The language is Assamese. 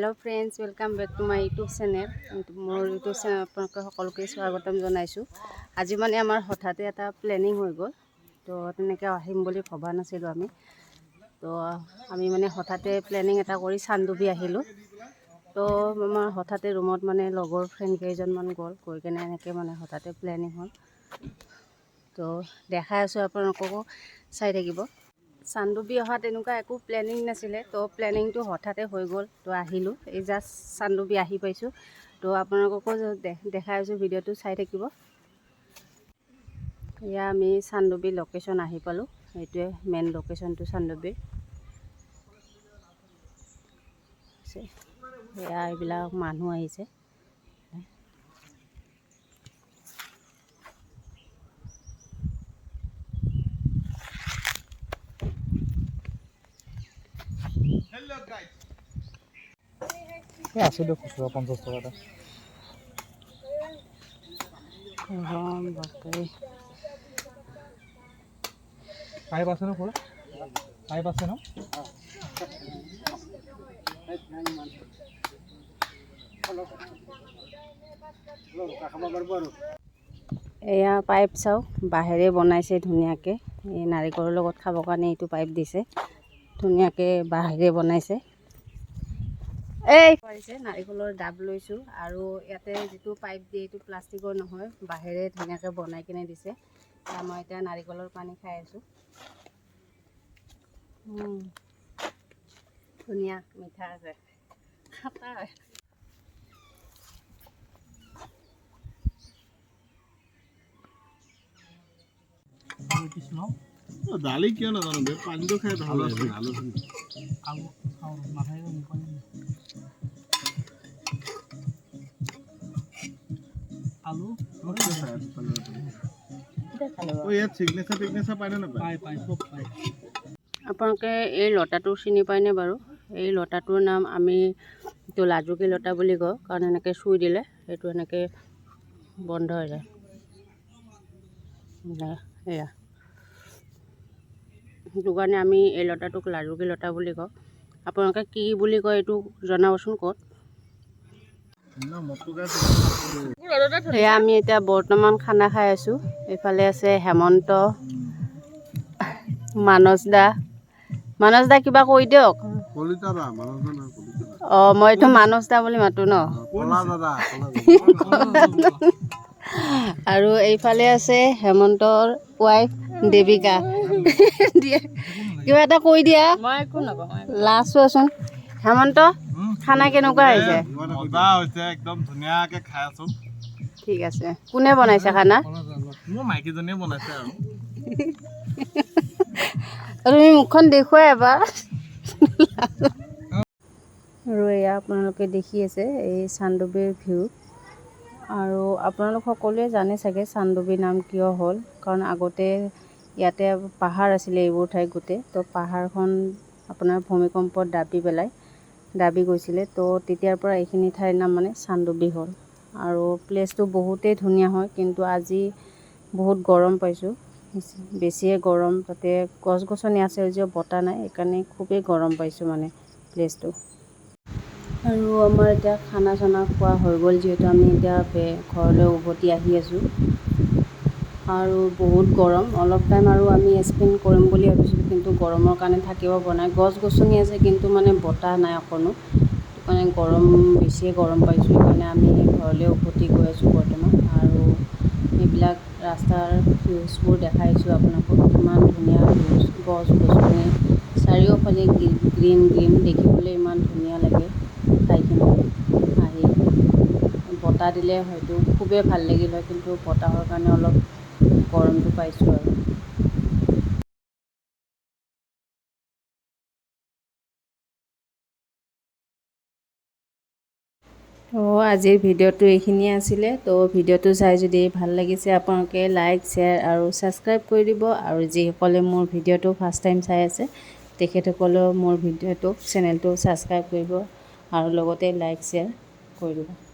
Hello friends welcome back to my YouTube channel मोर यूट्यूब चैनल आपलोक सकलोके स्वागतम जनाइছো आज माने आमार हठाते एटा प्लेनिंग हो गल तो तनेके आहिम বুলি भবা नासिलो तो आमी माने हठाते प्लेनिंग एटा करी चान्दुबी आहिलो तो आमार हठाते रूमत माने लगर फ्रेंड केजन मान गल गई केने एनेके माने हठाते प्लेनिंग हल तो देखाइ आछो आपलोकको चाइ থাকিব चान्दुबी अहा तेनुका एको प्लेनिंग नासिले तो प्लेनिंग तो हठाते हो गल तो आहिलो ए जास्ट चान्दुबी आहि पाइছো तो आपलोकको देखाइ आछो भिडिओটো चाइ থাকিব या आमी चान्दुबी लोकेशन आहि पालो एटुए मेन लोकेशन तो चान्दुबी या एबिला मानु आहिसे Hello guys. ये आसे दो खुसरा 50 টাকা बापरे पाइप আছে না পুরো पाइप আছে না एया पाइप चाও बाहेरे बनाइছে धुनियाके ए नारिकলৰ লগত খাব কাৰণে এইটো পাইপ দিছে ধুনিয়াকে বাহেৰে बनाइছে এই পাইছে নাৰিকলৰ ডাব লৈছো আৰু ইয়াতে যেটো পাইপ দিয়ে এটো প্লাষ্টিকৰ নহয় বাহেৰে ধুনিয়াকে বনাই কিনে দিছে মই এটা নাৰিকলৰ পানী খাই আছো ধুনিয়া মিঠা আছে খাটা কিছু নাও দালি কিয় না জানো বে পানীটো খাই ভাল লাগে আলু আলু খাও মাথায় মুখে আলু ও ইয়াত সিগনেচাৰ পায় না পাই পাই সব পাই আপোনালোকে এই লতাটো চিনি পায়নে বাৰু এই লতাটোৰ নাম আমি তো লাজুকী লতা বুলি কওঁ কাৰণ এনেকৈ চুই দিলে এইটো এনেকৈ বন্ধ হৈ যায় এয়া সেইটো কাৰণে আমি এই লতাটোক লাজুকী লতা বুলি কওঁ আপোনালোকে কি বুলি কয় এইটো জনাবচোন ক'ত এয়া আমি এতিয়া বৰ্তমান খানা খাই আছো এইফালে আছে হেমন্ত মানস দা কিবা কৈ দিয়ক কলিতাৰা মানস না কলিতাৰা মই এইটো মানস দা বুলি মাতো ন কলা দাদা আৰু এইফালে আছে হেমন্তৰ ওয়াইফ দেবিকা কিবা এটা কৈ দিয়া মই একো নকওঁ লাষ্ট চোৱাচোন হেমন্ত খানা কেনেকুৱা হৈছে মজা হৈছে একদম ধুনিয়াকে খাই আছো ঠিক আছে কোনে বনাইছে খানা মোৰ মাইকীজনীয়ে বনাইছে আৰু তুমি মুখখন দেখুৱাই এবাৰ আৰু এয়া আপোনালোকে দেখি আছে এই চান্দুবিৰ ভিউ আৰু আপোনালোক সকলোৱে জানে চাগে চান্দুবি নাম কিয় হ'ল কাৰণ আগতে ইয়াতে পাহাৰ আছিলে এইবোৰ ঠাই গোটেই তো পাহাৰখন আপোনাৰ ভূমিকম্পত দাবি গৈছিলে তো তেতিয়াৰ পৰা এইখিনি ঠাইৰ নাম মানে চান্দুবি হ'ল আৰু প্লেচটো বহুতেই ধুনীয়া হয় কিন্তু আজি বহুত গৰম পাইছোঁ বেছিয়ে গৰম তাতে গছ গছনি আছে যদিও বতাহ নাই সেইকাৰণে খুবেই গৰম পাইছোঁ মানে প্লেচটো আৰু আমাৰ এতিয়া খানা চানা খোৱা হৈ গ'ল যিহেতু আমি এতিয়া ঘৰলৈ উভতি আহি আছোঁ আৰু বহুত গৰম অলপ টাইম আৰু আমি স্পেণ্ড কৰিম বুলি ভাবিছিলোঁ কিন্তু গৰমৰ কাৰণে থাকিব পৰা নাই গছ গছনি আছে কিন্তু মানে বতাহ নাই অকণো মানে বেছিয়ে গৰম পাইছোঁ সেইকাৰণে আমি ঘৰলৈ উভতি গৈ আছোঁ বৰ্তমান আৰু এইবিলাক ৰাস্তাৰ ভিউজবোৰ দেখাইছোঁ আপোনালোকক ইমান ধুনীয়া ভিউজ গছ গছনি চাৰিওফালে গ্ৰীণ দেখিবলৈ ইমান ধুনীয়া লাগে ঠাইখিনি আহি বতাহ দিলে হয়তো খুবেই ভাল লাগিল হয় কিন্তু বতাহৰ কাৰণে অলপ গৰমটো পাইছোঁ আৰু আজিৰ ভিডিঅ'টো এইখিনিয়ে আছিলে তো ভিডিঅ'টো চাই যদি ভাল লাগিছে আপোনালোকে লাইক শ্বেয়াৰ আৰু ছাবস্ক্ৰাইব কৰি দিব আৰু যিসকলে মোৰ ভিডিঅ'টো ফাৰ্ষ্ট টাইম চাই আছে তেখেতসকলেও মোৰ ভিডিঅ'টো চেনেলটো ছাবস্ক্ৰাইব কৰিব আৰু লগতে লাইক শ্বেয়াৰ কৰি দিব